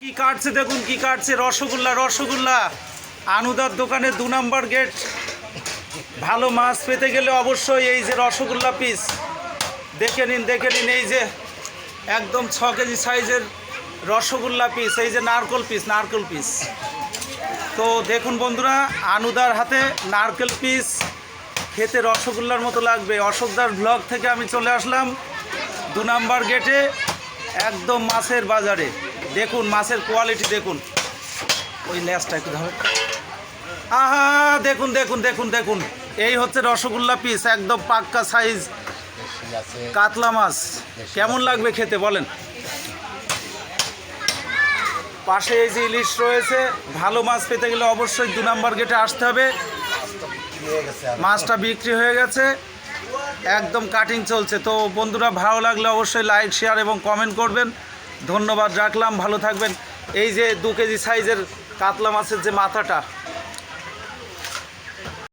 কি কাটছে দেখুন, কি কাটছে রসগোল্লা। রসগোল্লা আনুদার দোকানে 2 নম্বর গেট। ভালো মাছ পেতে গেলে অবশ্যই এই যে রসগোল্লা পিস দেখে নিন, দেখে নিন। এই যে একদম 6 কেজি সাইজের রসগোল্লা পিস, এই যে নারকেল পিস, নারকেল পিস। তো দেখুন বন্ধুরা, আনুদার হাতে নারকেল পিস খেতে রসগোল্লার মতো লাগবে। অশোকদার ব্লগ থেকে আমি চলে আসলাম 2 নম্বর গেটে, একদম মাছের বাজারে। দেখুন মাছের কোয়ালিটি দেখুন, ওই লেজটা একটু ধরে। আহা, দেখুন দেখুন দেখুন দেখুন, এই হচ্ছে রসগোল্লা পিস, একদম পাক্কা সাইজ কাতলা মাছ। কেমন লাগবে খেতে বলেন? পাশে এই যে ইলিশ রয়েছে। ভালো মাছ পেতে গেলে অবশ্যই 2 নম্বর গেটে আসতে হবে। মাছটা বিক্রি হয়ে গেছে, একদম কাটিং চলছে। তো বন্ধুরা, ভালো লাগলে অবশ্যই লাইক, শেয়ার এবং কমেন্ট করবেন। ধন্যবাদ রাখলাম, ভালো থাকবেন। এই যে 2 কেজি সাইজের কাতলা মাছের যে মাথাটা,